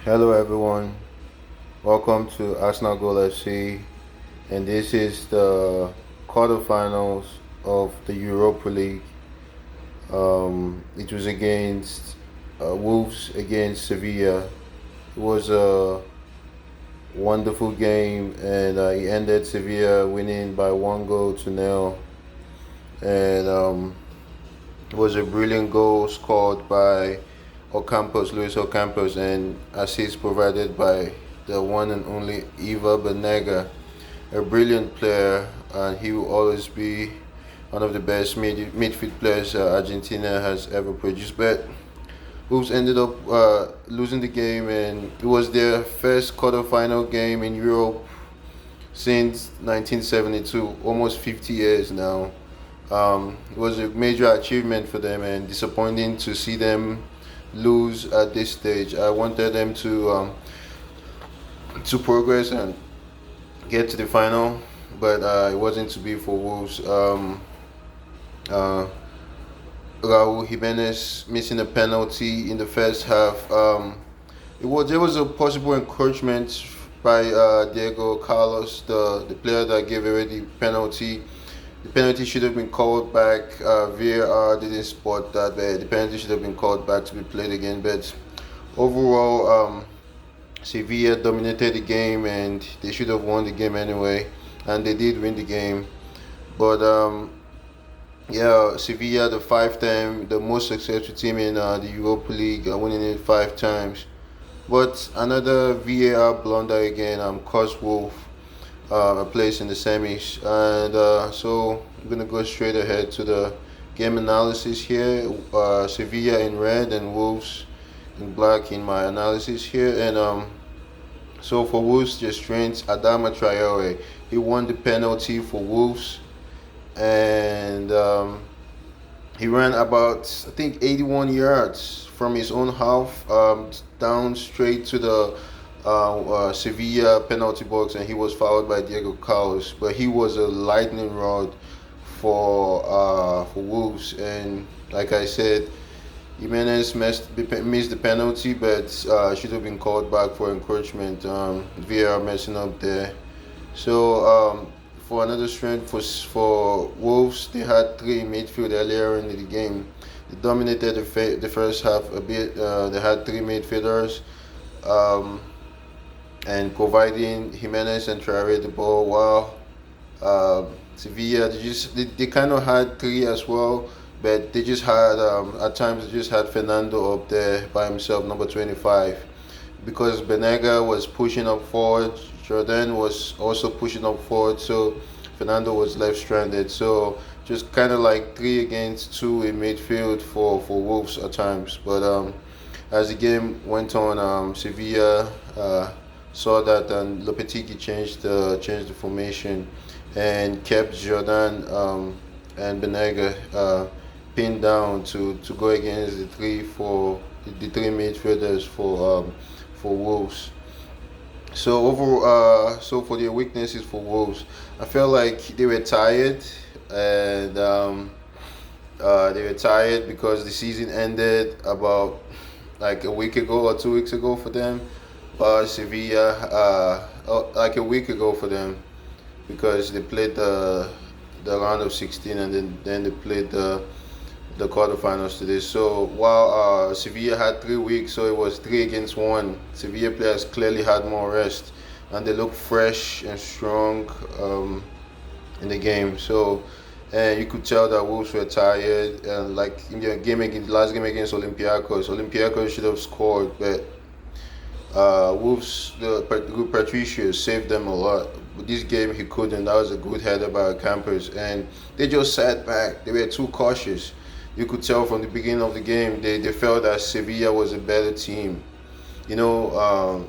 Hello, everyone. Welcome to Arsenal Goal FC, and this is the quarterfinals of the Europa League. It was against Wolves against Sevilla. It was a wonderful game, and it ended Sevilla winning by 1 goal to 0. And it was a brilliant goal scored by Luis Ocampos, and assist provided by the one and only Eva Benega, a brilliant player, and he will always be one of the best midfield players Argentina has ever produced. But Wolves ended up losing the game, and it was their first quarterfinal game in Europe since 1972, almost 50 years now. It was a major achievement for them, and disappointing to see them lose at this stage. I wanted them to progress and get to the final, but it wasn't to be for Wolves. Uh, Raul Jimenez missing a penalty in the first half. There was a possible encouragement by Diego Carlos, the player that gave away the penalty. The penalty should have been called back. VAR didn't spot that. The penalty should have been called back to be played again. But overall, Sevilla dominated the game, and they should have won the game anyway. And they did win the game. But yeah, Sevilla, the most successful team in the Europa League, winning it 5 times. But another VAR blunder again cost Wolf a place in the semis. And so I'm going to go straight ahead to the game analysis here. Sevilla in red and Wolves in black in my analysis here. And so for Wolves, their strengths, Adama Traore. He won the penalty for Wolves. And he ran about, I think, 81 yards from his own half down straight to the Sevilla penalty box, and he was fouled by Diego Carlos. But he was a lightning rod for Wolves, and like I said, Jimenez missed the penalty, but should have been called back for encouragement. VAR messing up there. So for another strength for Wolves, they had three midfield earlier in the game. They dominated the first half a bit. They had three midfielders. And providing Jimenez and Traore the ball, while Sevilla they kind of had three as well, but they just had at times they just had Fernando up there by himself, number 25, because Benega was pushing up forward. Jordan was also pushing up forward, so Fernando was left stranded. So just kind of like 3 against 2 in midfield for Wolves at times. But as the game went on, Sevilla saw that, and Lopetegui changed the formation and kept Jordan and Benega pinned down to go against the three midfielders for Wolves. So overall, so for their weaknesses for Wolves, I felt like they were tired, and they were tired because the season ended about like a week ago or 2 weeks ago for them. Sevilla, like a week ago for them, because they played the round of 16, and then they played the quarterfinals today. So while Sevilla had 3 weeks, so it was 3 against 1. Sevilla players clearly had more rest, and they looked fresh and strong in the game. So and you could tell that Wolves were tired. And like in the last game against Olympiacos should have scored, but Wolves, Patricio saved them a lot. But this game he couldn't. That was a good header by Campers, and they just sat back. They were too cautious. You could tell from the beginning of the game they felt that Sevilla was a better team. You know,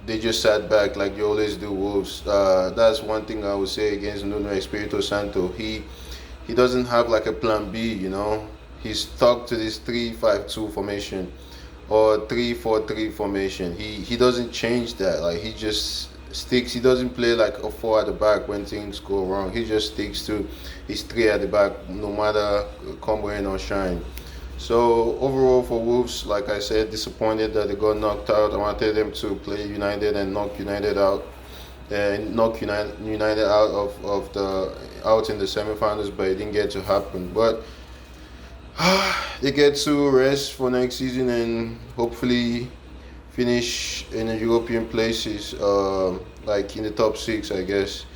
they just sat back like they always do. Wolves. That's one thing I would say against Nuno Espirito Santo. He doesn't have like a plan B. You know, he's stuck to this 3-5-2 formation or 3-4-3 formation. He doesn't change that. Like he just sticks. He doesn't play like a 4 at the back when things go wrong. He just sticks to his 3 at the back, no matter come rain or shine. So overall for Wolves, like I said, disappointed that they got knocked out. I wanted them to play United and knock United out, and knock United out of the out in the semifinals, but it didn't get to happen. But they get to rest for next season and hopefully finish in the European places, like in the top six, I guess.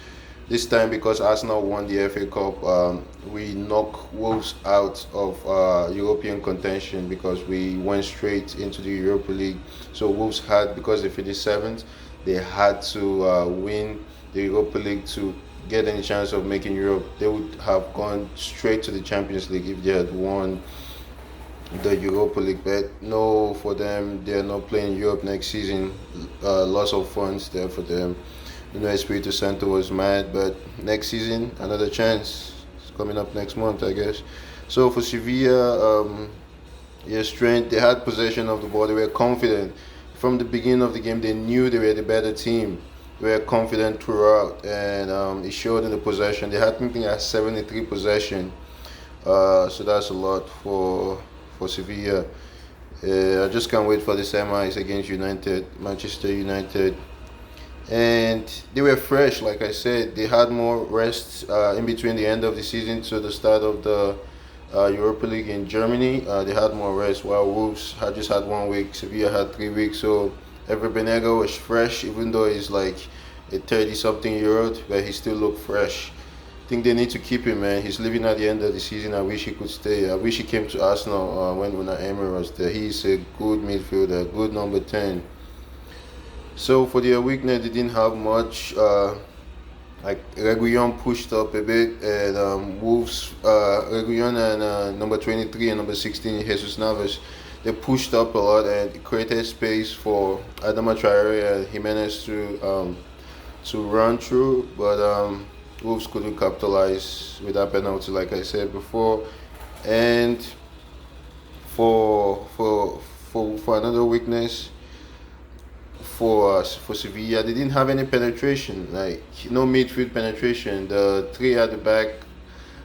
This time because Arsenal won the FA Cup, we knock Wolves out of European contention because we went straight into the Europa League. So Wolves had, because they finished seventh, they had to win the Europa League to get any chance of making Europe. They would have gone straight to the Champions League if they had won the Europa League. But no, for them, they are not playing Europe next season. Lots of funds there for them. You know, Espirito Santo was mad, but next season, another chance. It's coming up next month, I guess. So for Sevilla, strength, they had possession of the ball. They were confident. From the beginning of the game, they knew they were the better team. They were confident throughout, and it showed in the possession. They had something at 73 possession. So that's a lot for Sevilla. I just can't wait for the semis against Manchester United. And they were fresh, like I said. They had more rest in between the end of the season to the start of the Europa League in Germany. They had more rest, while Wolves had just had 1 week. Sevilla had 3 weeks. So Everett Benega was fresh, even though he's like a 30-something-year-old, but he still looked fresh. I think they need to keep him, man. He's leaving at the end of the season. I wish he could stay. I wish he came to Arsenal when Emery was there. He's a good midfielder, good number 10. So for their weakness, they didn't have much. Like Reguilon pushed up a bit, and Wolves, Reguilon and number 23 and number 16, Jesus Navas, they pushed up a lot and created space for Adama Traore and Jimenez to run through, but Wolves couldn't capitalize with that penalty, like I said before. And for another weakness, for Sevilla, they didn't have any penetration, like no midfield penetration. The three at the back,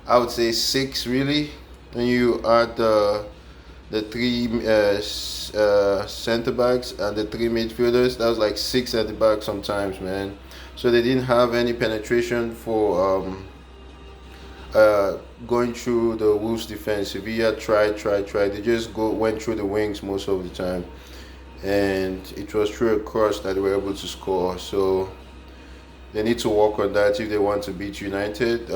I would say six really. When you add the three center backs and the three midfielders, that was like six at the back sometimes, man. So they didn't have any penetration for going through the Wolves defense. Sevilla tried. They just went through the wings most of the time, and it was through a cross that they were able to score. So they need to work on that if they want to beat United.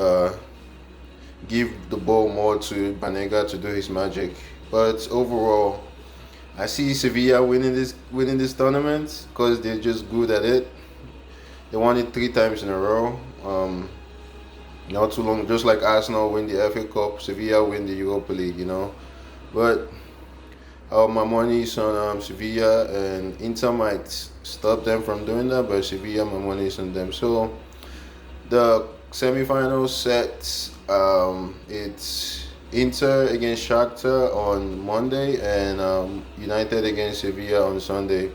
Give the ball more to Banega to do his magic. But overall, I see Sevilla winning this tournament because they're just good at it. They won it 3 times in a row. Not too long, just like Arsenal win the FA Cup, Sevilla win the Europa League, But my money is on Sevilla, and Inter might stop them from doing that, but Sevilla, my money is on them. So the semi-final set, it's Inter against Shakhtar on Monday and United against Sevilla on Sunday.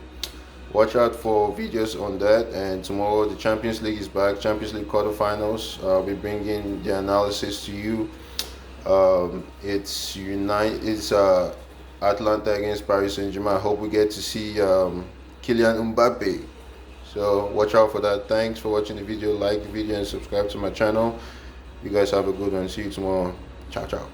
Watch out for videos on that. And tomorrow the Champions League is back. Champions League quarterfinals. I'll be bringing the analysis to you. It's Atlanta against Paris Saint-Germain. I hope we get to see Kylian Mbappe. So watch out for that. Thanks for watching the video. Like the video and subscribe to my channel. You guys have a good one. See you tomorrow. Ciao, ciao.